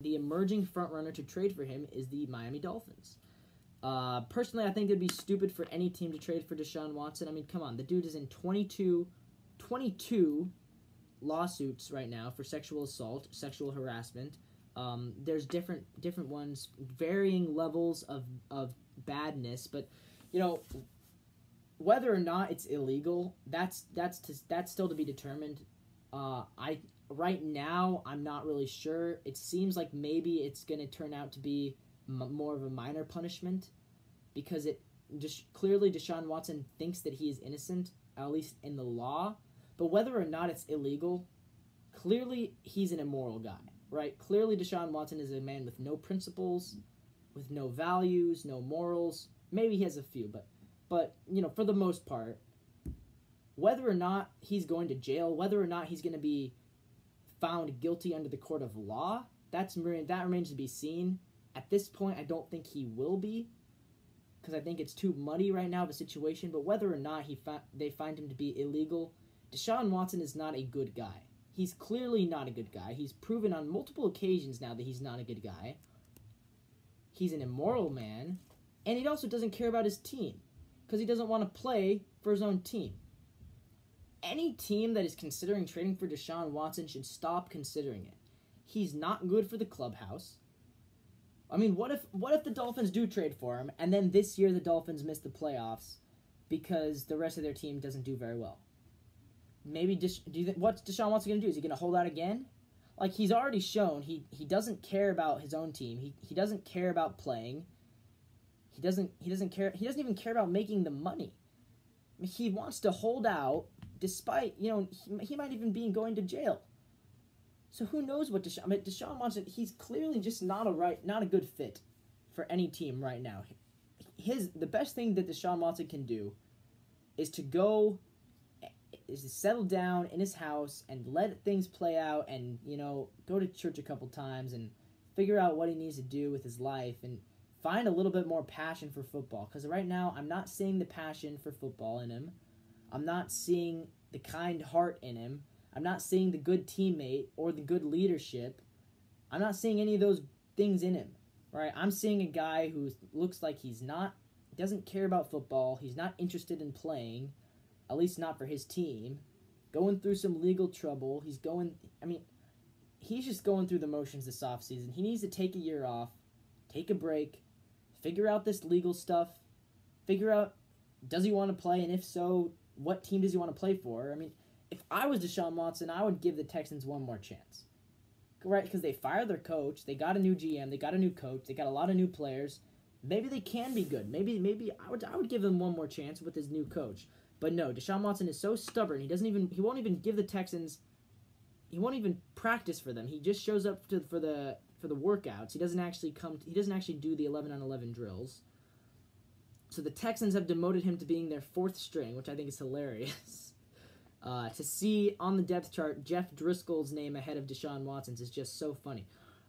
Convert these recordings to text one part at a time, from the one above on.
the emerging frontrunner to trade for him is the Miami Dolphins. Personally, I think it'd be stupid for any team to trade for Deshaun Watson. I mean, come on. The dude is in 22 lawsuits right now for sexual assault, sexual harassment. There's different ones, varying levels of badness, but whether or not it's illegal, that's still to be determined. Right now, I'm not really sure. It seems like maybe it's going to turn out to be more of a minor punishment, because clearly Deshaun Watson thinks that he is innocent, at least in the law. But whether or not it's illegal, clearly he's an immoral guy, right? Clearly Deshaun Watson is a man with no principles, with no values, no morals. Maybe he has a few, but for the most part, whether or not he's going to jail, whether or not he's going to be found guilty under the court of law, that remains to be seen. At this point, I don't think he will be, because I think it's too muddy right now of a situation. But whether or not they find him to be illegal, Deshaun Watson is not a good guy. He's clearly not a good guy. He's proven on multiple occasions now that he's not a good guy. He's an immoral man, and he also doesn't care about his team, because he doesn't want to play for his own team. Any team that is considering trading for Deshaun Watson should stop considering it. He's not good for the clubhouse. I mean, what if the Dolphins do trade for him, and then this year the Dolphins miss the playoffs because the rest of their team doesn't do very well? Maybe what's Deshaun Watson going to do? Is he going to hold out again? Like, he's already shown he doesn't care about his own team. He doesn't care about playing. He doesn't even care about making the money. I mean, he wants to hold out despite, he might even be going to jail. So who knows what Deshaun Watson, he's clearly just not a good fit for any team right now. The best thing that Deshaun Watson can do is to settle down in his house and let things play out, and go to church a couple times and figure out what he needs to do with his life and find a little bit more passion for football. Because right now, I'm not seeing the passion for football in him. I'm not seeing the kind heart in him. I'm not seeing the good teammate or the good leadership. I'm not seeing any of those things in him, right? I'm seeing a guy who looks like doesn't care about football. He's not interested in playing, at least not for his team. Going through some legal trouble. He's just going through the motions this offseason. He needs to take a year off, take a break, figure out this legal stuff, figure out, does he want to play, and if so, what team does he want to play for? I mean, if I was Deshaun Watson, I would give the Texans one more chance, right? Because they fired their coach, they got a new GM, they got a new coach, they got a lot of new players. Maybe they can be good. Maybe I would give them one more chance with his new coach. But no, Deshaun Watson is so stubborn. He won't even give the Texans. He won't even practice for them. He just shows up for the workouts. He doesn't actually do the 11-on-11 drills. So the Texans have demoted him to being their fourth string, which I think is hilarious. To see on the depth chart Jeff Driscoll's name ahead of Deshaun Watson's is just so funny.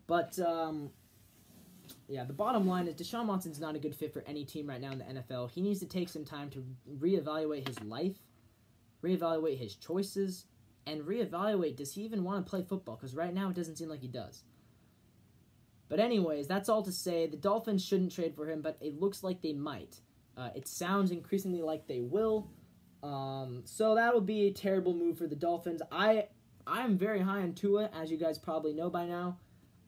But, yeah, the bottom line is Deshaun Watson's not a good fit for any team right now in the NFL. He needs to take some time to reevaluate his life, reevaluate his choices, and reevaluate, does he even want to play football? Because right now it doesn't seem like he does. But anyways, that's all to say. The Dolphins shouldn't trade for him, but it looks like they might. It sounds increasingly like they will. So that would be a terrible move for the Dolphins. I'm very high on Tua, as you guys probably know by now.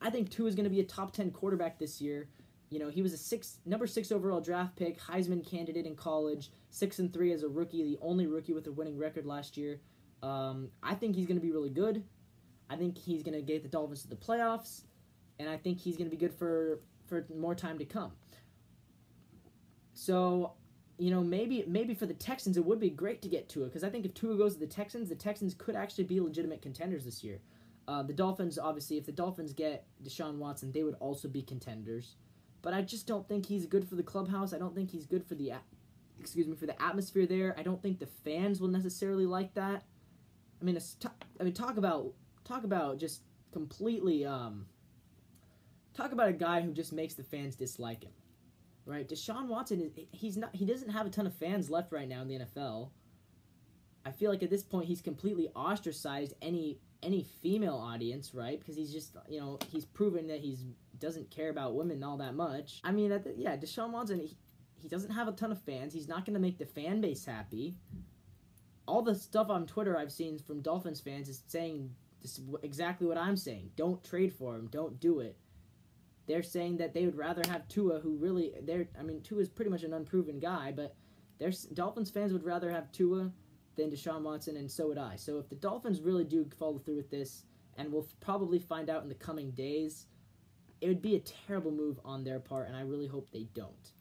I think Tua is going to be a top 10 quarterback this year. He was a number 6 overall draft pick, Heisman candidate in college, 6-3 as a rookie, the only rookie with a winning record last year. I think he's going to be really good. I think he's going to get the Dolphins to the playoffs, and I think he's going to be good for more time to come. So, maybe for the Texans it would be great to get Tua, because I think if Tua goes to the Texans could actually be legitimate contenders this year. The Dolphins, obviously, if the Dolphins get Deshaun Watson, they would also be contenders. But I just don't think he's good for the clubhouse. I don't think he's good for the atmosphere there. I don't think the fans will necessarily like that. Talk about just completely talk about a guy who just makes the fans dislike him. Right? Deshaun Watson he doesn't have a ton of fans left right now in the NFL. I feel like at this point he's completely ostracized any any female audience, right? Because he's just, he's proven that he doesn't care about women all that much. I mean, Deshaun Watson, he doesn't have a ton of fans. He's not going to make the fan base happy. All the stuff on Twitter I've seen from Dolphins fans is saying exactly what I'm saying. Don't trade for him. Don't do it. They're saying that they would rather have Tua, Tua's pretty much an unproven guy, but Dolphins fans would rather have Tua than Deshaun Watson, and so would I. So if the Dolphins really do follow through with this, and we'll probably find out in the coming days, it would be a terrible move on their part, and I really hope they don't.